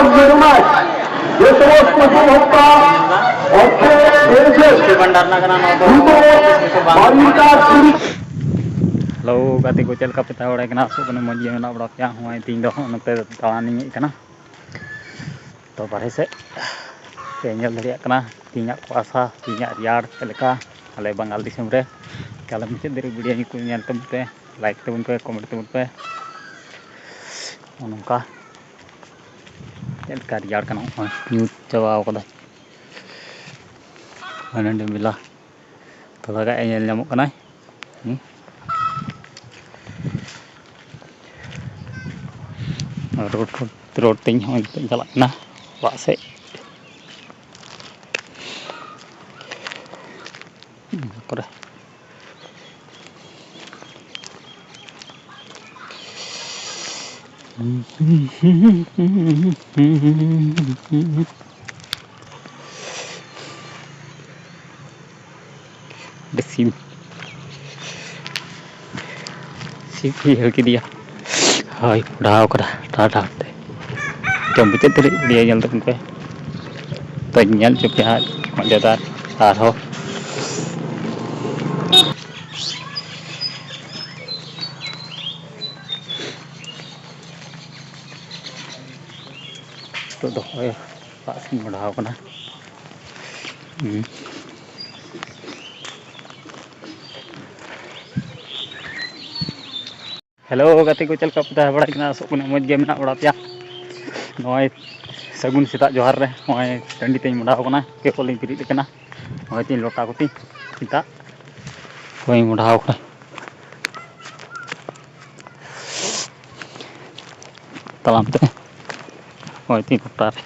Halo, gati ko chel ka pita ora kena asuk kena moji mena bड़ा क्या हुआ तीन दो नते दावानी कना तो बारे से तेंजल धरिया कना तीना कुआसा तीना रियार चलका आले बंगाल दिसम रे कल मुझे देरी वीडियो को नेल तमते लाइक तबन पे कमेंट तबन पे उनका चलका रियार कना न्यूज चवाव कदा अनंड मिला तो लगा एल नामो कना रोड तीन चलना वहाँ से सिम के दिया हाय उड़ाव करा टाटा जब मुझे तेरे लिए जल्द तुम पे तो इंजन चुप यहाँ मज़ेदार सार हो तो दोहरे पास में उड़ाव करा हेलो गति को चल का पता है बड़ा किना सुकून मज गे मेना बड़ा पिया नॉय सगुन सेता जोहार रे नॉय टंडी तेज मुड़ा कना के कोलिंग पिरिद कना नॉय तीन लोटा कोती सीता कोई मुड़ाव कना तलाम ते नॉय तीन लोटा रे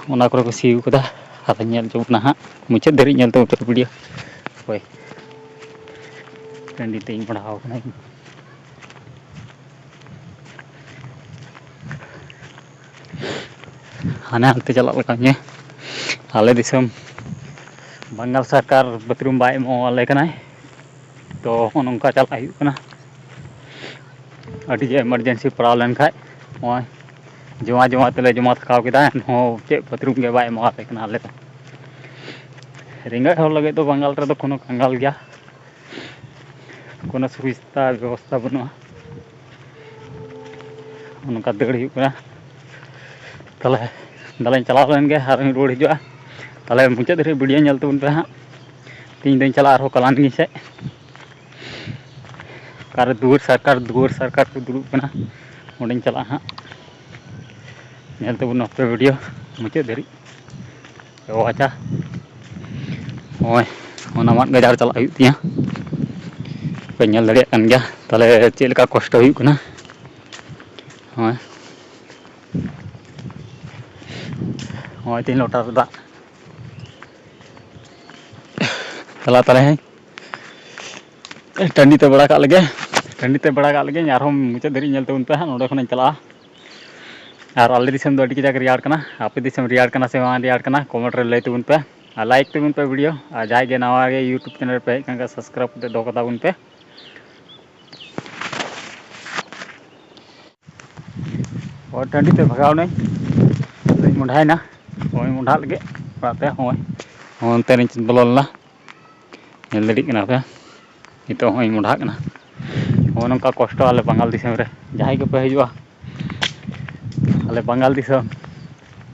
ओना करे को सीउ कदा आदा नेल जोबना हा मुचे धरि नेल तो वीडियो ओय टंडी तेज मुड़ाव कना हाने हानते चला लगा आले दिसम बंगाल सरकार बाथरूम बाय मोले कनाय तो नोंका चला हुई कना अड़ी इमरजेंसी पड़ा लेन खाय ओय जमा जमा तेले जमा थकाव केदा हो चे बाथरूम के बाय मोले कना आले तो रेंगा हर लगे तो बंगाल रे तो कोनो कंगाल गया कोनो सुविधा व्यवस्था बनुआ नोंका दड़ हुई कना तले दलाइन चला लेन गे आर रोड हिजुआ तले मुझे धरे वीडियो नेल तबन पे हाँ तीन दिन चला आरो कलानगी से कार दुआर सरकार को दुरुब कना ओंडेन चला हाँ नेल तबन पे वीडियो मुझे धरी अच्छा ओय ओना मात गजार चला हुई तिया पे नेल दड़े कन गया तले चेल का कष्ट हुई कना ओय ओय तीन लोटा दा चला तले हैं टंडी ते बड़ा का लगे यार मुझे धरी नेल तबन पे हाँ नोडे खन चला और आले दिसम दो अड़ी जाग रियार कना आपे दिसम रियार कना से वहां रियार कना कमेंट रे लय तबन पे लाइक तबन पे वीडियो और जाय गे नवा गे यूट्यूब चैनल पे कन सब्सक्राइब करते दो कदा बन पे और टंडी ते भगाव नहीं मुंढाई ना ओय मुंढा लगे पाते होय ओनते रिच बोलना नेल दड़ी कना पे नितो होय मुंढा कना ओ नंका कष्ट आले बंगाल दिसम रे जाय के पे हिजुआ आले बंगाल दिसम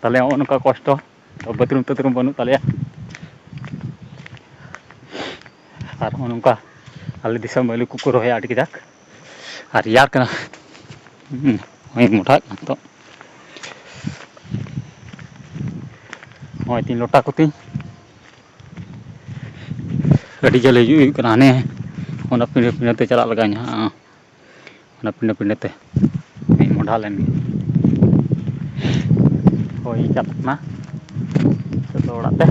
तले नंका कष्ट तो बाथरूम बनू तले और नंका आले दिसम आलू को रोहे आड़ के जाक और यार कना होय मुंढा तो होय तीन लोटा कोती अड़ी जल हिजुई कना ने ओना पिंडे पिंडे ते चला लगा हाँ ओना पिंडे पिंडे ते मुंढा लेन होय चलना तो ओड़ाते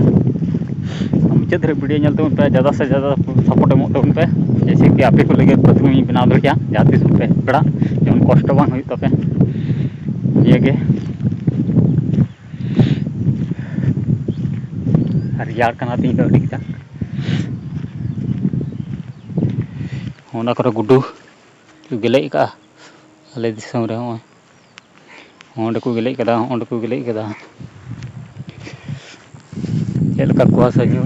मुझे धरे वीडियो नेल तबन पे ज़्यादा से ज़्यादा सपोर्ट एमो तबन पे जैसे कि आपे को लगे बाथरूम बनाव दड़िया जहाँ तीस पे बड़ा जेमन कष्ट बांग हुई तपे ये गे रियार कना तीन दो अड़ी किता ओना करे गुड्डू गेले का आले दिसम रे होय onde ko gelek kada onde ko gelek kada चल का कुआसा जो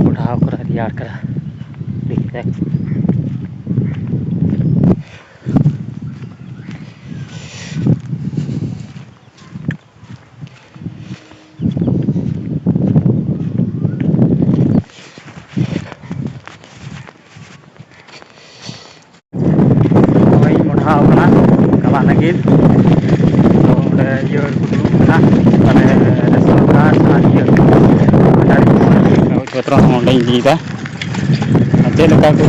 उठाव करा रियार करा देखते कला लगे जोतरा चलता चलता को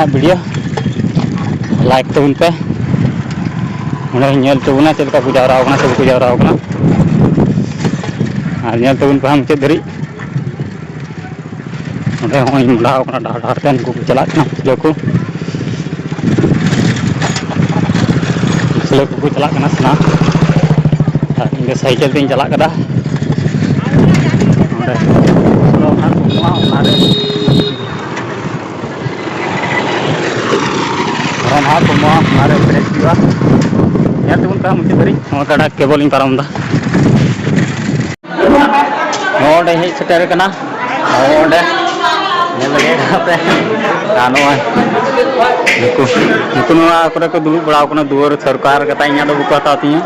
वीडियो लाइक तबन पे तबना चलका को जावरा सब को जावरा तबन पे मुचाद धारी मुढ़ाव डाहर तेन को चला जो को चला सना इन साइकिल तीन चला तबन मुचाद धारी गड़ा केबल पारम हेज सेटर को दुड़ बड़ा दुआर सरकार कता इन बुक हता तीन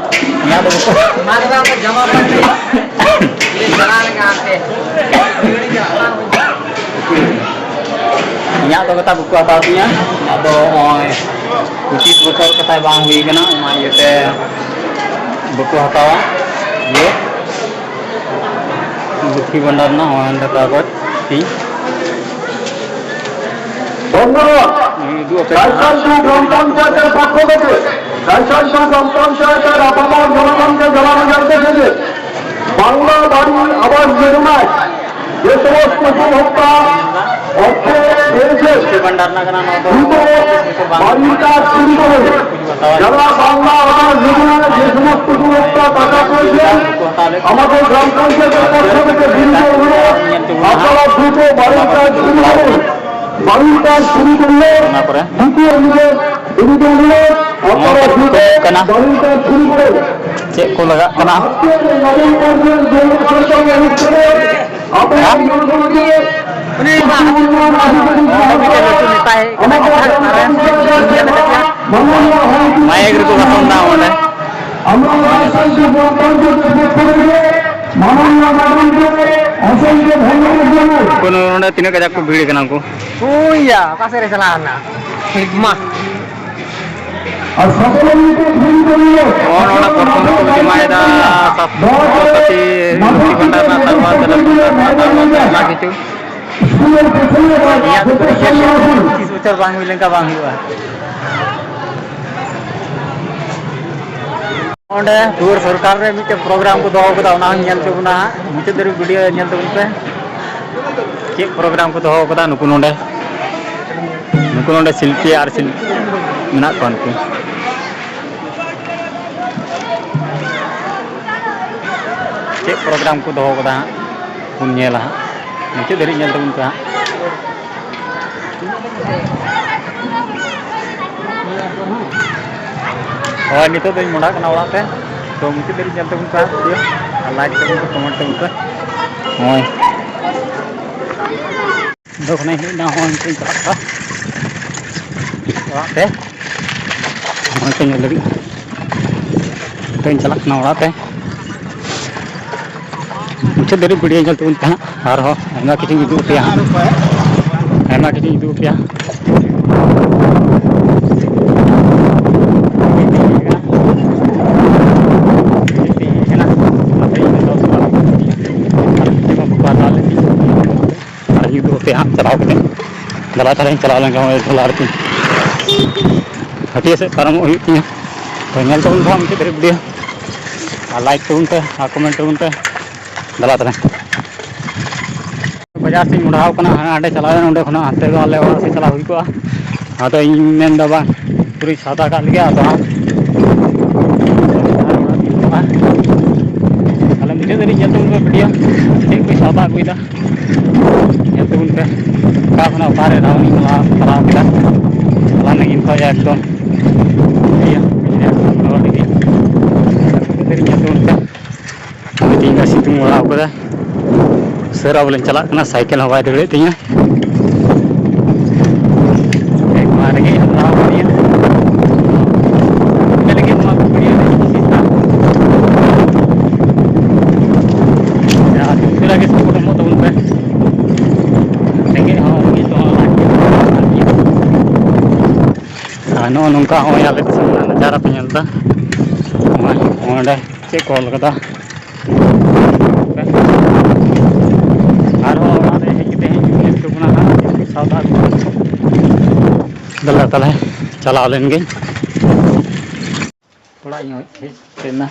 कता बुक हता तीन अब 25 बचर कता बांग हुई कना इते बुक हतावा ये लक्ष्मी भंडार ना हता तीन বাংলা বাড়ি আবাস যোজনায় যে সমস্ত উপভোক্তা অর্থ পেয়েছে বাড়ির কাজ শুরু করে যারা বাংলা আবাস যোজনায় যে সমস্ত উপভোক্তা টাকা পেয়েছেন আমাদের গ্রাম পঞ্চায়েতের পক্ষ থেকে বিন্দু অনুরোধ আপনারা দ্রুত বাড়ির কাজ শুরু করুন। বাড়ির কাজ শুরু করলে দ্বিতীয় অনুরোধ আপনারা দ্রুত বাড়ির কাজ শুরু করুন। चेक को लगा माइक को बताऊंगा तीन कजा को भीड़ को दुआर सरकार प्रोग्राम को दो चुना मुचाद धारी वीडियो तबन पे चे प्रोग्राम को दो नुकु शिल्पी और शिल्पी मेना को उनको चे प्रोग्राम को दो मुचाद धारी तबन पे और नित मुड़ा ओड़ाते तो मुचाद धारी तबन पे लाइक तबन पे कमेंट तबन पे ओय दोखने हेना चला ओड़ाते चलना ओड़ाते मुचाद धारी वीडियो तबन पे और किसी उदूग पे किसी उदूग पे चलाव दला चला चला आरती हटिया से पारम तीन तो तबन पे मुचाद धारी वीडियो लाइक तबन पे कमेंट तबन पे दला बाजार से मुढ़ाव हाँ चला हाते आले से चला हुई को इन पूरी सादा का लगे तो ᱧᱮᱞᱚᱜᱼᱟ ᱛᱟᱦᱚᱞᱮ ᱢᱩᱪᱟᱹᱫ ᱫᱷᱟᱹᱨᱤᱡ ᱧᱮᱞ ᱛᱟᱵᱚᱱ ᱯᱮ ᱵᱷᱤᱰᱤᱭᱳ ᱪᱮᱫ ᱠᱚ ᱥᱟᱣᱫᱟ ᱟᱹᱜᱩᱭᱮᱫᱟ ᱧᱮᱞ ᱛᱟᱵᱚᱱ ᱯᱮ ᱚᱠᱟ ᱠᱷᱚᱱᱟᱜ ᱚᱠᱟᱨᱮ ᱨᱟᱣᱩᱱᱤᱝ ᱪᱟᱞᱟᱣ ᱠᱮᱫᱟ ᱪᱟᱞᱟᱣ ᱞᱟᱹᱜᱤᱫ ᱠᱷᱚᱡ ᱮᱠᱫᱚम ᱤᱭᱟᱹ ᱨᱚᱦᱚᱲ ᱞᱟᱹᱜᱤᱫ ᱢᱩᱪᱟᱹᱫ ᱫᱷᱟᱹᱨᱤᱡ ᱧᱮᱞ ᱛᱟᱵᱚᱱ ᱯᱮ ᱛᱮᱦᱮᱧ ᱥᱤᱛᱩᱝ ᱵᱟᱲᱟᱣ ᱠᱟᱫᱟ ᱩᱥᱟᱹᱨᱟ ᱵᱚᱞᱮᱧ ᱪᱟᱞᱟᱜ ᱠᱟᱱᱟ ᱥᱟᱭᱠᱮᱞ ᱦᱚᱸ ᱵᱟᱭ ᱫᱟᱹᱲᱮᱫ ᱛᱤᱧᱟᱹ ᱱᱚᱣᱟ ᱨᱮᱸᱜᱮᱡ ᱦᱟᱛᱟᱣ ᱠᱟᱫᱤᱧᱟ ᱪᱮᱫ ᱞᱟᱹᱜᱤᱫ ᱱᱚᱣᱟ ᱠᱚ ᱵᱷᱤᱰᱤᱭᱳ ᱡᱟᱦᱟᱸ ᱛᱤᱱ ᱵᱮᱲᱟ ᱜᱮ ᱥᱟᱯᱳᱨᱴ ᱮᱢᱚᱜ ᱛᱟᱵᱚᱱ ᱯᱮ ᱨᱮᱸᱜᱮᱡ ᱛᱮᱦᱚᱸ ᱞᱟᱡ ᱟᱨ ᱱᱚᱜᱼᱚ ᱱᱚᱝᱠᱟ ᱦᱚᱸᱜᱼᱚᱭ ᱟᱞᱮ ᱫᱤᱥᱚᱢ ᱨᱮᱱᱟᱜ ᱱᱟᱡᱟᱨᱟ ᱯᱮ ᱧᱮᱞ ᱮᱫᱟ ᱱᱚᱜᱼᱚᱭ ᱚᱸᱰᱮ ᱪᱮᱫ ᱠᱚ ᱚᱞ ᱠᱟᱫᱟ ᱟᱨᱦᱚᱸ ᱚᱲᱟᱜ ᱨᱮ ᱦᱮᱡ ᱠᱟᱛᱮ ᱧᱮᱞ ᱦᱚᱪᱚ ᱵᱚᱱᱟ ᱦᱟᱸᱜ ᱪᱮᱫ ᱠᱚ ᱥᱟᱣᱫᱟ ᱟᱹᱜᱩ ᱫᱮᱞᱟ ᱛᱟᱦᱚᱞᱮ ᱪᱟᱞᱟᱣ ᱞᱮᱱ ᱜᱤᱧ ᱚᱲᱟᱜ ᱤᱧ ᱦᱮᱡ ᱮᱱᱟ